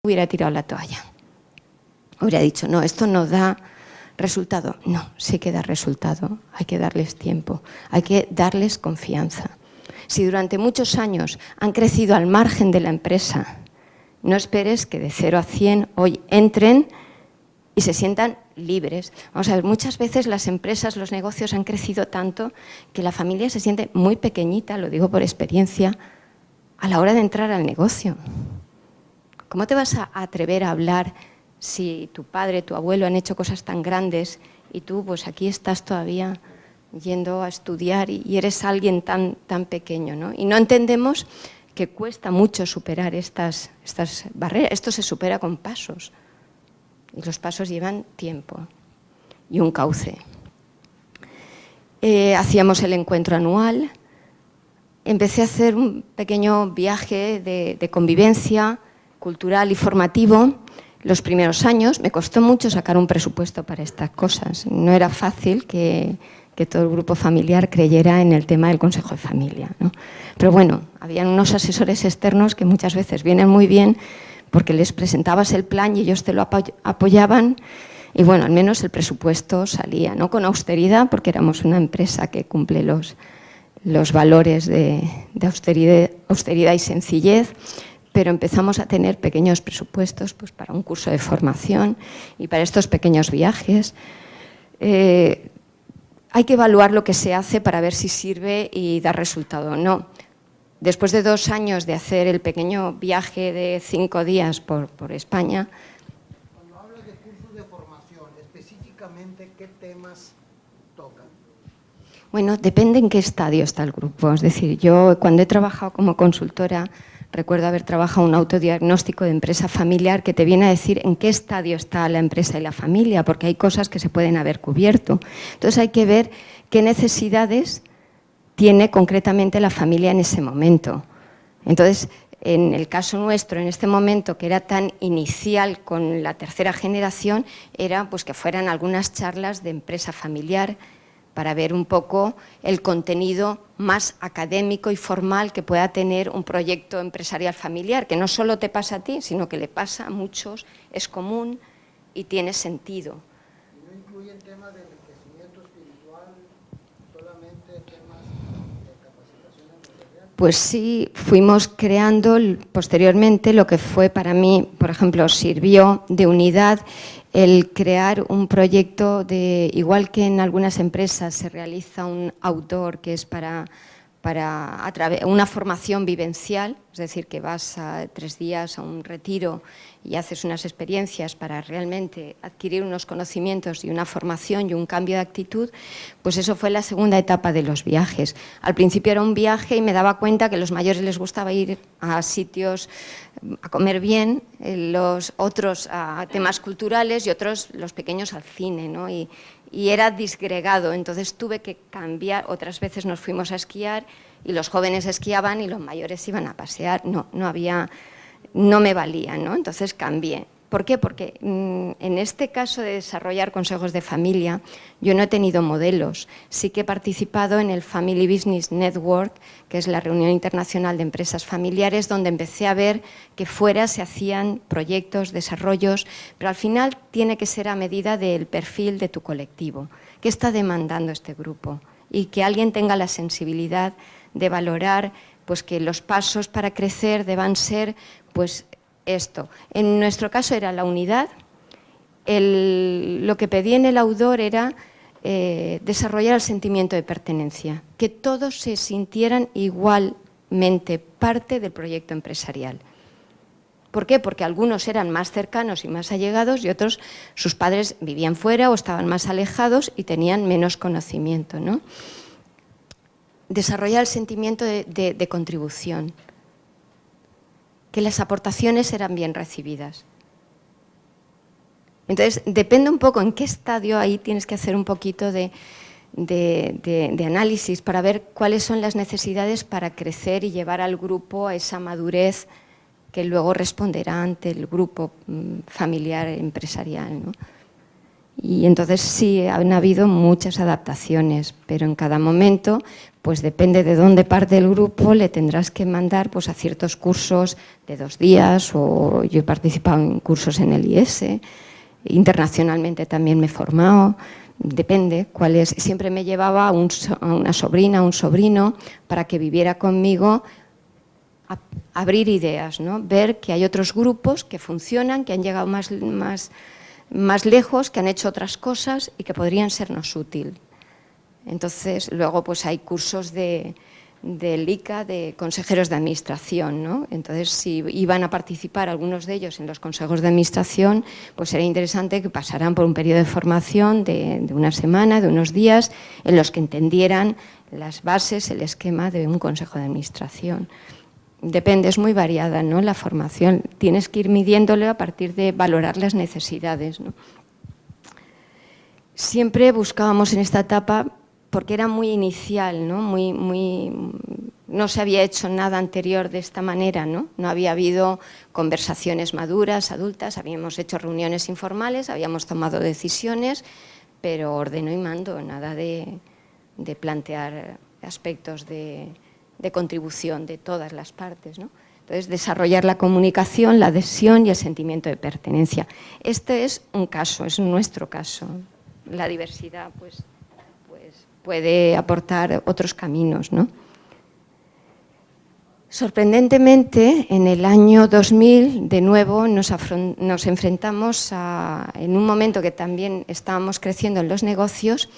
hubiera tirado la toalla. Hubiera dicho, no, esto no da resultado. No, sí que da resultado. Hay que darles tiempo, hay que darles confianza. Si durante muchos años han crecido al margen de la empresa, no esperes que de 0 a 100 hoy entren y se sientan libres. Vamos a ver, muchas veces las empresas, los negocios han crecido tanto que la familia se siente muy pequeñita, lo digo por experiencia, a la hora de entrar al negocio. ¿Cómo te vas a atrever a hablar si tu padre, tu abuelo han hecho cosas tan grandes y tú pues aquí estás todavía yendo a estudiar y eres alguien tan pequeño, ¿no? Y no entendemos que cuesta mucho superar estas barreras. Esto se supera con pasos y los pasos llevan tiempo y un cauce. Hacíamos el encuentro anual, empecé a hacer un pequeño viaje de convivencia cultural y formativo. Los primeros años me costó mucho sacar un presupuesto para estas cosas. No era fácil que todo el grupo familiar creyera en el tema del Consejo de Familia, ¿no? Pero bueno, habían unos asesores externos que muchas veces vienen muy bien porque les presentabas el plan y ellos te lo apoyaban y bueno, al menos el presupuesto salía, no con austeridad, porque éramos una empresa que cumple los valores de austeridad y sencillez, pero empezamos a tener pequeños presupuestos pues, para un curso de formación y para estos pequeños viajes. Hay que evaluar lo que se hace para ver si sirve y da resultado o no. Después de 2 años de hacer el pequeño viaje de 5 días por España. Cuando hablas de cursos de formación, específicamente, ¿qué temas tocan? Bueno, depende en qué estadio está el grupo. Es decir, yo cuando he trabajado como consultora, recuerdo haber trabajado un autodiagnóstico de empresa familiar que te viene a decir en qué estadio está la empresa y la familia, porque hay cosas que se pueden haber cubierto. Entonces hay que ver qué necesidades tiene concretamente la familia en ese momento. Entonces, en el caso nuestro, en este momento que era tan inicial con la tercera generación, era pues, que fueran algunas charlas de empresa familiar para ver un poco el contenido más académico y formal que pueda tener un proyecto empresarial familiar, que no solo te pasa a ti, sino que le pasa a muchos, es común y tiene sentido. ¿Y no incluyen temas de enriquecimiento espiritual, solamente temas de capacitación empresarial? Pues sí, fuimos creando posteriormente lo que fue para mí, por ejemplo, sirvió de unidad el crear un proyecto de, igual que en algunas empresas se realiza un outdoor que es para una formación vivencial, es decir, que vas 3 días a un retiro y haces unas experiencias para realmente adquirir unos conocimientos y una formación y un cambio de actitud, pues eso fue la segunda etapa de los viajes. Al principio era un viaje y me daba cuenta que a los mayores les gustaba ir a sitios a comer bien, los otros a temas culturales y otros, los pequeños, al cine, ¿no? Y era disgregado, entonces tuve que cambiar. Otras veces nos fuimos a esquiar y los jóvenes esquiaban y los mayores iban a pasear, no me valía, ¿no? Entonces cambié. ¿Por qué? Porque en este caso de desarrollar consejos de familia, yo no he tenido modelos. Sí que he participado en el Family Business Network, que es la reunión internacional de empresas familiares, donde empecé a ver que fuera se hacían proyectos, desarrollos, pero al final tiene que ser a medida del perfil de tu colectivo. ¿Qué está demandando este grupo? Y que alguien tenga la sensibilidad de valorar pues, que los pasos para crecer deban ser pues, esto. En nuestro caso era la unidad. Lo que pedí en el outdoor era desarrollar el sentimiento de pertenencia, que todos se sintieran igualmente parte del proyecto empresarial. ¿Por qué? Porque algunos eran más cercanos y más allegados y otros, sus padres vivían fuera o estaban más alejados y tenían menos conocimiento, ¿no? Desarrollar el sentimiento de contribución, que las aportaciones eran bien recibidas. Entonces, depende un poco en qué estadio, ahí tienes que hacer un poquito de análisis para ver cuáles son las necesidades para crecer y llevar al grupo a esa madurez que luego responderá ante el grupo familiar empresarial, ¿no? Y entonces sí, han habido muchas adaptaciones, pero en cada momento pues depende de dónde parte el grupo, le tendrás que mandar pues, a ciertos cursos de 2 días, o yo he participado en cursos en el IES, internacionalmente también me he formado, depende cuál es. Siempre me llevaba a una sobrina, a un sobrino, para que viviera conmigo, abrir ideas, ¿no? Ver que hay otros grupos que funcionan, que han llegado más lejos, que han hecho otras cosas y que podrían sernos útil. Entonces, luego pues hay cursos del ICA, de consejeros de administración, ¿no? Entonces, si iban a participar algunos de ellos en los consejos de administración, pues sería interesante que pasaran por un periodo de formación de una semana, de unos días, en los que entendieran las bases, el esquema de un consejo de administración. Depende, es muy variada, ¿no? La formación, tienes que ir midiéndolo a partir de valorar las necesidades, ¿no? Siempre buscábamos en esta etapa, porque era muy inicial, ¿no? No se había hecho nada anterior de esta manera, ¿no? No había habido conversaciones maduras, adultas, habíamos hecho reuniones informales, habíamos tomado decisiones, pero ordeno y mando, nada de plantear aspectos de contribución de todas las partes, ¿no? Entonces, desarrollar la comunicación, la adhesión y el sentimiento de pertenencia. Este es un caso, es nuestro caso. La diversidad, pues puede aportar otros caminos, ¿no? Sorprendentemente, en el año 2000, de nuevo, nos enfrentamos en un momento que también estábamos creciendo en los negocios,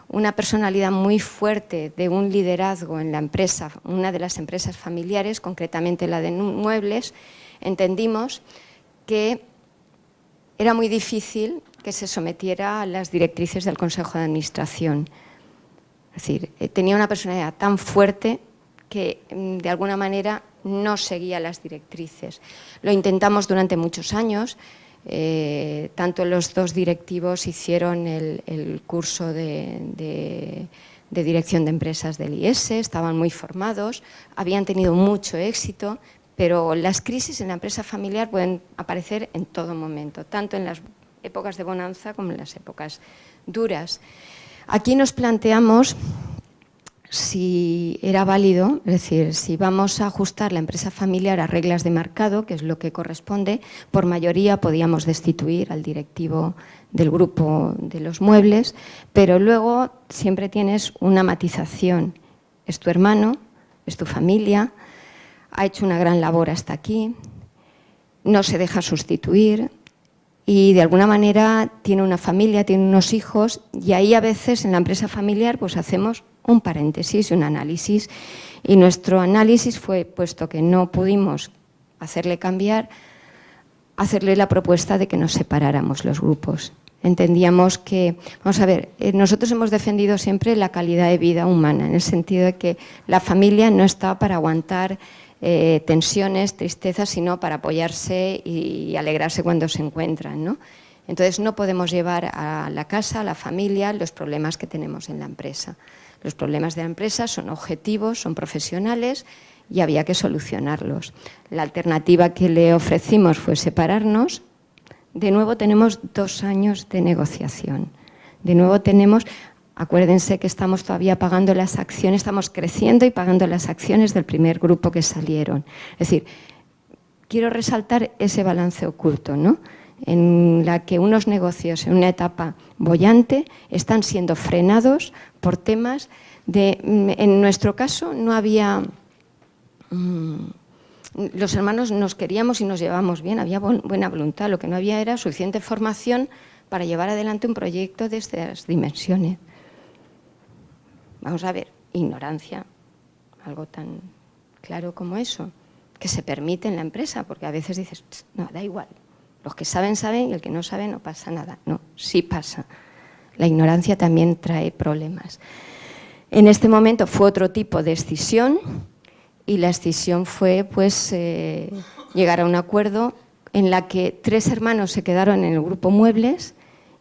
una personalidad muy fuerte de un liderazgo en la empresa, una de las empresas familiares, concretamente la de muebles. Entendimos que era muy difícil que se sometiera a las directrices del Consejo de Administración. Es decir, tenía una personalidad tan fuerte que de alguna manera no seguía las directrices. Lo intentamos durante muchos años. Tanto los 2 directivos hicieron el curso de dirección de empresas del IES, estaban muy formados, habían tenido mucho éxito, pero las crisis en la empresa familiar pueden aparecer en todo momento, tanto en las épocas de bonanza como en las épocas duras. Aquí nos planteamos si era válido, es decir, si vamos a ajustar la empresa familiar a reglas de mercado, que es lo que corresponde, por mayoría podíamos destituir al directivo del grupo de los muebles, pero luego siempre tienes una matización. Es tu hermano, es tu familia, ha hecho una gran labor hasta aquí, no se deja sustituir y de alguna manera tiene una familia, tiene unos hijos, y ahí a veces en la empresa familiar pues hacemos un paréntesis, un análisis, y nuestro análisis fue, puesto que no pudimos hacerle cambiar, hacerle la propuesta de que nos separáramos los grupos. Entendíamos que, vamos a ver, nosotros hemos defendido siempre la calidad de vida humana, en el sentido de que la familia no está para aguantar tensiones, tristezas, sino para apoyarse y alegrarse cuando se encuentran, ¿no? Entonces no podemos llevar a la casa, a la familia, los problemas que tenemos en la empresa. Los problemas de la empresa son objetivos, son profesionales y había que solucionarlos. La alternativa que le ofrecimos fue separarnos. De nuevo tenemos 2 años de negociación. De nuevo tenemos, acuérdense que estamos todavía pagando las acciones, estamos creciendo y pagando las acciones del primer grupo que salieron. Es decir, quiero resaltar ese balance oculto, ¿no? En la que unos negocios en una etapa boyante están siendo frenados por temas en nuestro caso no había, los hermanos nos queríamos y nos llevábamos bien, había buena voluntad, lo que no había era suficiente formación para llevar adelante un proyecto de estas dimensiones. Vamos a ver, ignorancia, algo tan claro como eso, que se permite en la empresa, porque a veces dices, no, da igual. Los que saben, saben, y el que no sabe, no pasa nada. No, sí pasa. La ignorancia también trae problemas. En este momento fue otro tipo de escisión, y la escisión fue pues, llegar a un acuerdo en la que 3 hermanos se quedaron en el grupo muebles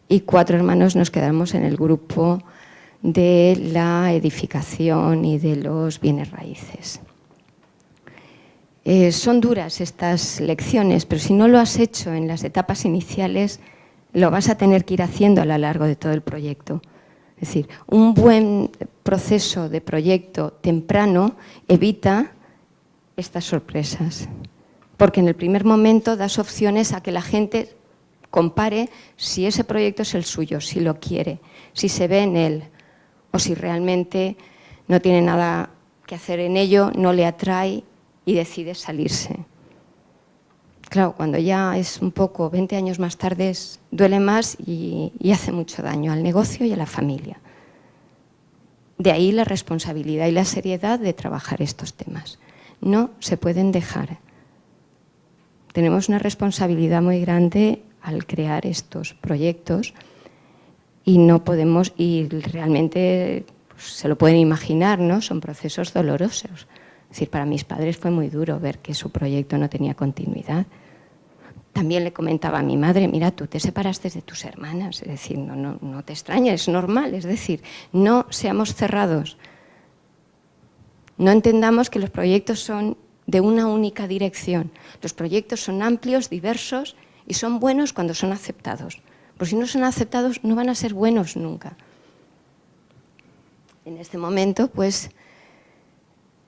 y 4 hermanos nos quedamos en el grupo de la edificación y de los bienes raíces. Son duras estas lecciones, pero si no lo has hecho en las etapas iniciales, lo vas a tener que ir haciendo a lo largo de todo el proyecto. Es Es decir, un buen proceso de proyecto temprano evita estas sorpresas, porque en el primer momento das opciones a que la gente compare si ese proyecto es el suyo, si lo quiere, si se ve en él o si realmente no tiene nada que hacer en ello, no le atrae y decide salirse. Claro, cuando ya es un poco 20 años más tarde, duele más y hace mucho daño al negocio y a la familia. De ahí la responsabilidad y la seriedad de trabajar estos temas. No se pueden dejar. Tenemos una responsabilidad muy grande al crear estos proyectos y no podemos, y realmente pues, se lo pueden imaginar, ¿no? Son procesos dolorosos. Es decir, para mis padres fue muy duro ver que su proyecto no tenía continuidad. También le comentaba a mi madre, mira, tú te separaste de tus hermanas, es decir, no te extraña, es normal, es decir, no seamos cerrados. No entendamos que los proyectos son de una única dirección. Los proyectos son amplios, diversos y son buenos cuando son aceptados. Porque si no son aceptados, no van a ser buenos nunca. En este momento, pues,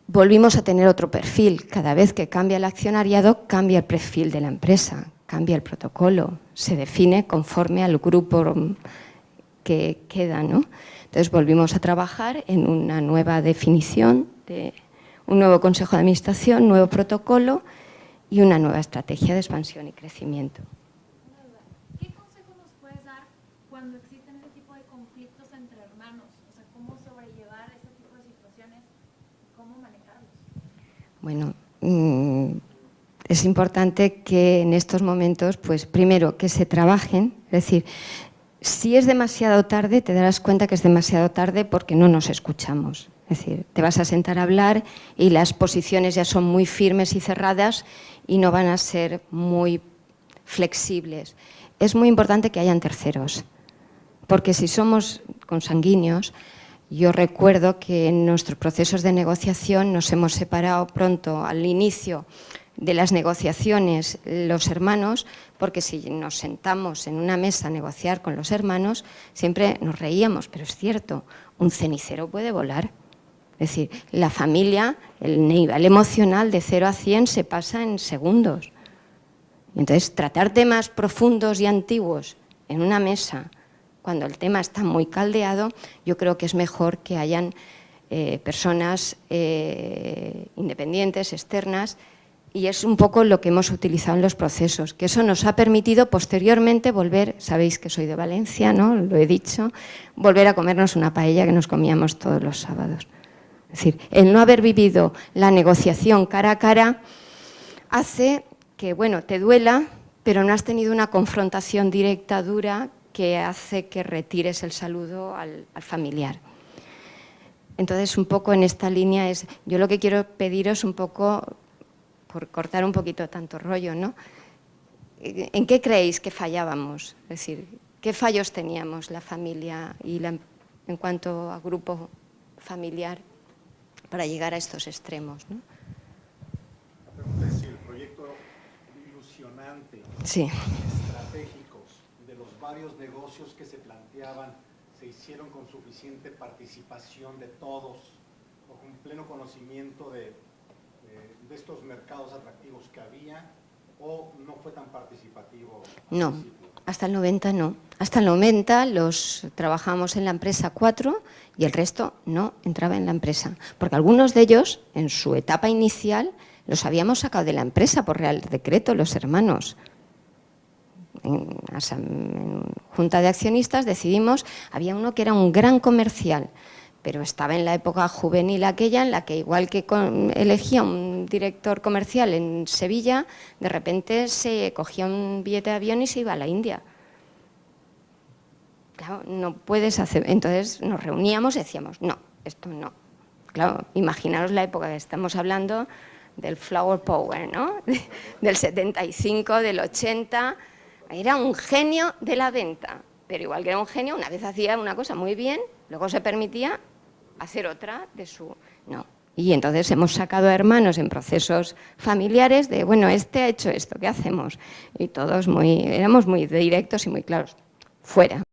volvimos a tener otro perfil. Cada vez que cambia el accionariado, cambia el perfil de la empresa, cambia el protocolo, se define conforme al grupo que queda, ¿no? Entonces volvimos a trabajar en una nueva definición, de un nuevo consejo de administración, nuevo protocolo y una nueva estrategia de expansión y crecimiento. ¿Qué consejo nos puedes dar cuando existen este tipo de conflictos entre hermanos? O sea, ¿cómo sobrellevar este tipo de situaciones? ¿Cómo manejarlos? Bueno, es importante que en estos momentos, pues primero, que se trabajen, es decir, si es demasiado tarde, te darás cuenta que es demasiado tarde porque no nos escuchamos. Es decir, te vas a sentar a hablar y las posiciones ya son muy firmes y cerradas y no van a ser muy flexibles. Es muy importante que hayan terceros, porque si somos consanguíneos, yo recuerdo que en nuestros procesos de negociación nos hemos separado pronto al inicio de las negociaciones los hermanos, porque si nos sentamos en una mesa a negociar con los hermanos, siempre nos reíamos, pero es cierto, un cenicero puede volar. Es decir, la familia, el nivel emocional de 0 a 100 se pasa en segundos. Y entonces, tratar temas profundos y antiguos en una mesa, cuando el tema está muy caldeado, yo creo que es mejor que hayan personas independientes, externas, y es un poco lo que hemos utilizado en los procesos, que eso nos ha permitido posteriormente volver, sabéis que soy de Valencia, ¿no? Lo he dicho, volver a comernos una paella que nos comíamos todos los sábados. Es decir, el no haber vivido la negociación cara a cara hace que, bueno, te duela, pero no has tenido una confrontación directa, dura, que hace que retires el saludo al familiar. Entonces, un poco en esta línea es, yo lo que quiero pediros un poco, por cortar un poquito tanto rollo, ¿no? ¿En qué creéis que fallábamos? Es decir, ¿qué fallos teníamos la familia y en cuanto a grupo familiar para llegar a estos extremos, ¿no? La pregunta es si el proyecto ilusionante, sí, estratégicos de los varios negocios que se planteaban se hicieron con suficiente participación de todos o con pleno conocimiento de estos mercados atractivos que había, o no fue tan participativo. No, hasta el 90 no. Hasta el 90 los trabajábamos en la empresa 4 y el resto no entraba en la empresa. Porque algunos de ellos, en su etapa inicial, los habíamos sacado de la empresa por Real Decreto, los hermanos. En junta de accionistas decidimos, había uno que era un gran comercial, pero estaba en la época juvenil aquella en la que igual que elegía un director comercial en Sevilla, de repente se cogía un billete de avión y se iba a la India. Claro, no puedes hacer... Entonces nos reuníamos y decíamos, no, esto no. Claro, imaginaros la época que estamos hablando del Flower Power, ¿no? Del 75, del 80... Era un genio de la venta, pero igual que era un genio, una vez hacía una cosa muy bien, luego se permitía hacer otra de su... No. Y entonces hemos sacado a hermanos en procesos familiares de, bueno, este ha hecho esto, ¿qué hacemos? Y todos éramos muy directos y muy claros. Fuera.